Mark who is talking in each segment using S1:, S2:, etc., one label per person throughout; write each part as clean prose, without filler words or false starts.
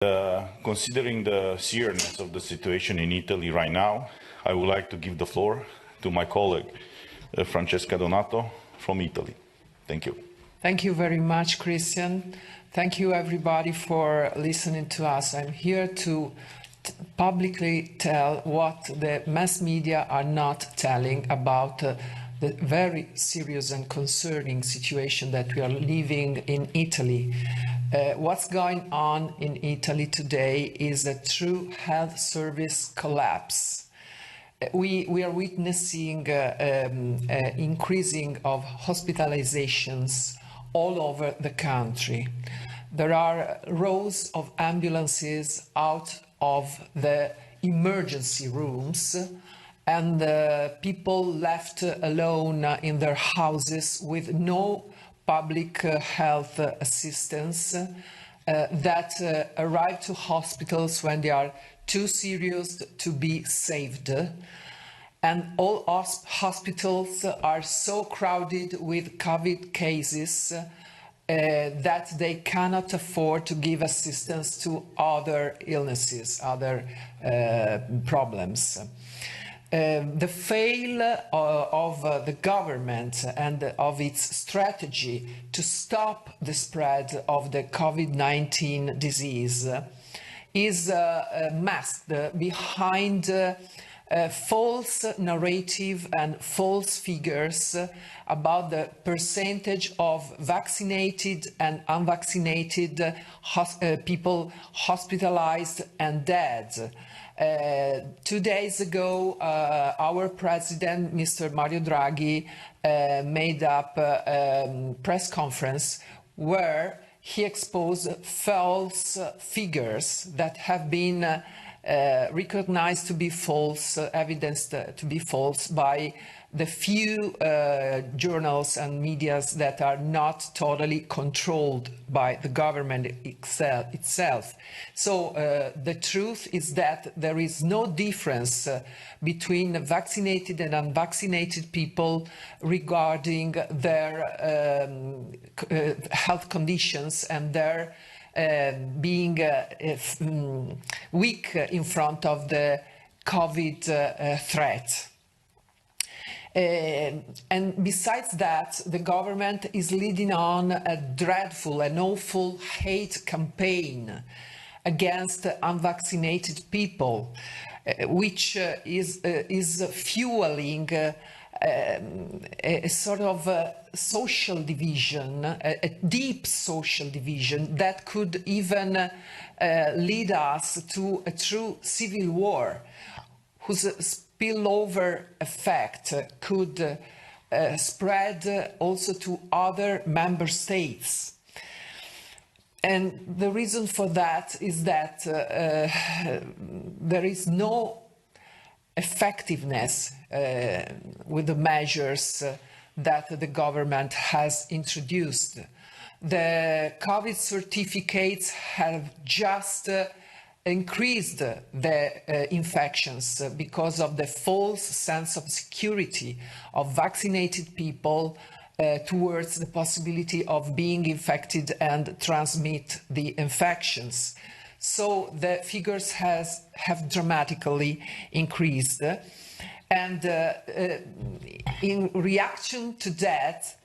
S1: Considering the seriousness of the situation in Italy right now, I would like to give the floor to my colleague, Francesca from Italy. Thank you.
S2: Thank you very much, Christian. Thank you, everybody, for listening to us. I'm here to publicly tell what the mass media are not telling about the very serious and concerning situation that we are living in Italy. What's going on in Italy today is a true health service collapse. We are witnessing increasing of hospitalizations all over the country. There are rows of ambulances out of the emergency rooms and people left alone in their houses with no public health assistance that arrive to hospitals when they are too serious to be saved. And all hospitals are so crowded with COVID cases that they cannot afford to give assistance to other illnesses, other problems. The fail of the government and of its strategy to stop the spread of the COVID-19 disease is masked behind false narrative and false figures about the percentage of vaccinated and unvaccinated people hospitalized and dead. 2 days ago, our president, Mr. Mario Draghi, made up a press conference where he exposed false figures that have been recognized to be false, evidenced to be false by the few journals and medias that are not totally controlled by the government itself. So the truth is that there is no difference between vaccinated and unvaccinated people regarding their health conditions and their being weak in front of the COVID threat. And besides that, the government is leading on a dreadful and awful hate campaign against unvaccinated people, which is fueling a sort of social division, a deep social division that could even lead us to a true civil war, whose spillover effect could spread also to other member states. And the reason for that is that there is no effectiveness with the measures that the government has introduced. The COVID certificates have just increased the infections because of the false sense of security of vaccinated people towards the possibility of being infected and transmit the infections. So the figures have dramatically increased. And in reaction to that,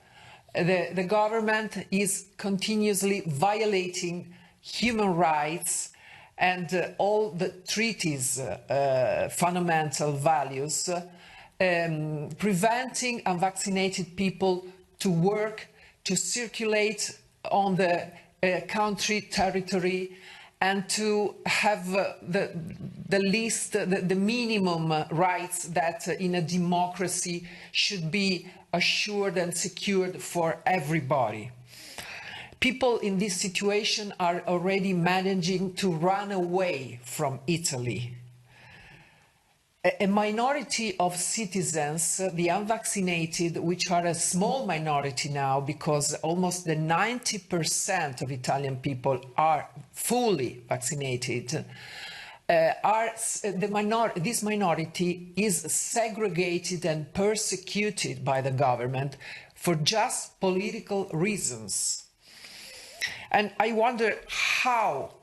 S2: the government is continuously violating human rights and all the treaties' fundamental values, preventing unvaccinated people to work, to circulate on the country territory, and to have the minimum rights that in a democracy should be assured and secured for everybody. People in this situation are already managing to run away from Italy. A minority of citizens, the unvaccinated, which are a small minority now because almost the 90% of Italian people are fully vaccinated, this minority is segregated and persecuted by the government for just political reasons. And I wonder how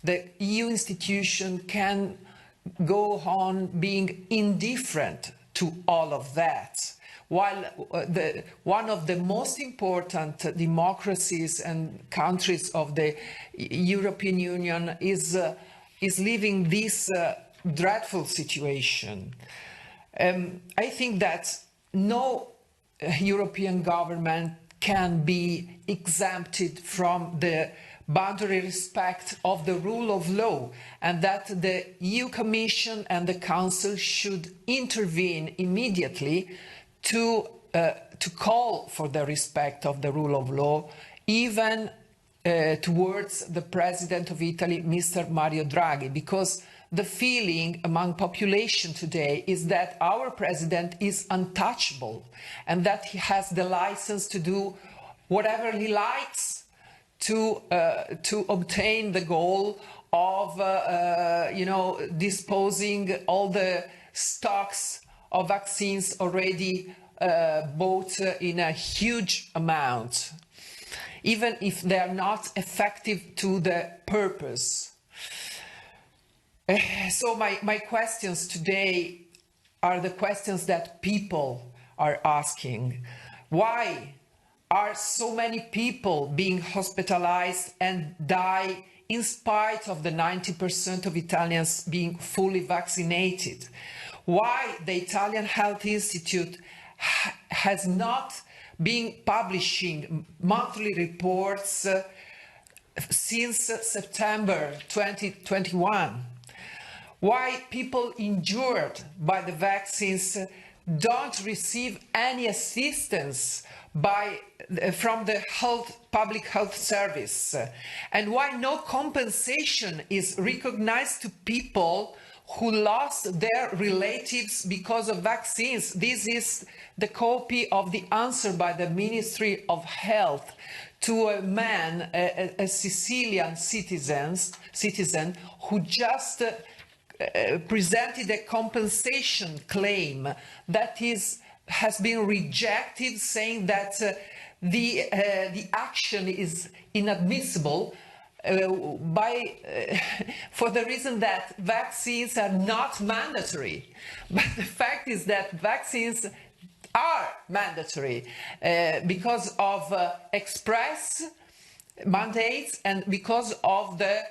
S2: the EU institution can go on being indifferent to all of that, while one of the most important democracies and countries of the European Union is living this dreadful situation. I think that no European government can be exempted from the boundary respect of the rule of law, and that the EU Commission and the Council should intervene immediately to call for the respect of the rule of law, even towards the President of Italy, Mr. Mario Draghi, because the feeling among population today is that our president is untouchable and that he has the license to do whatever he likes to obtain the goal of disposing all the stocks of vaccines already bought in a huge amount, even if they are not effective to the purpose. So my questions today are the questions that people are asking. Why are so many people being hospitalized and die in spite of the 90% of Italians being fully vaccinated? Why the Italian Health Institute has not been publishing monthly reports since September 2021? Why people injured by the vaccines don't receive any assistance from the public health service, and why no compensation is recognized to people who lost their relatives because of vaccines. This is the copy of the answer by the Ministry of Health to a man, a Sicilian citizen who just presented a compensation claim that has been rejected, saying that the action is inadmissible for the reason that vaccines are not mandatory. But the fact is that vaccines are mandatory because of express mandates and because of the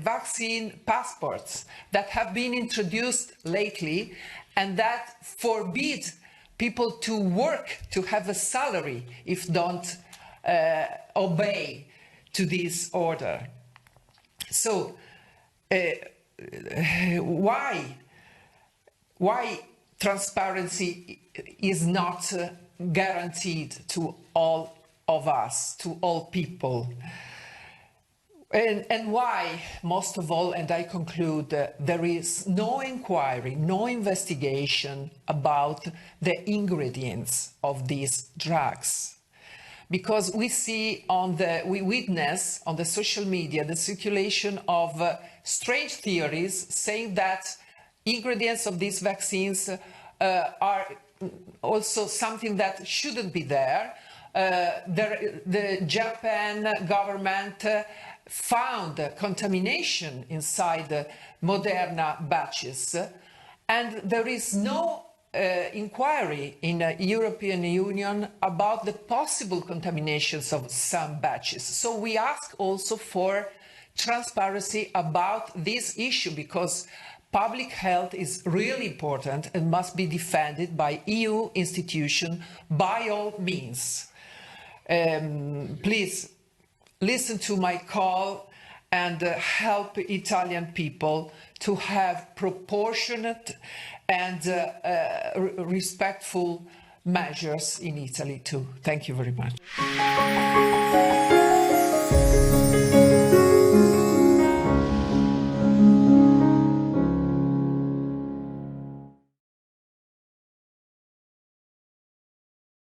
S2: vaccine passports that have been introduced lately and that forbid people to work, to have a salary if don't obey to this order. So why transparency is not guaranteed to all of us, to all people? And why, most of all, and I conclude, there is no inquiry, no investigation about the ingredients of these drugs. Because we witness on the social media the circulation of strange theories saying that ingredients of these vaccines are also something that shouldn't be there. The Japan government found contamination inside the Moderna batches, and there is no inquiry in the European Union about the possible contaminations of some batches. So we ask also for transparency about this issue, because public health is really important and must be defended by EU institutions by all means. Please listen to my call and help Italian people to have proportionate and respectful measures in Italy too. Thank you very much.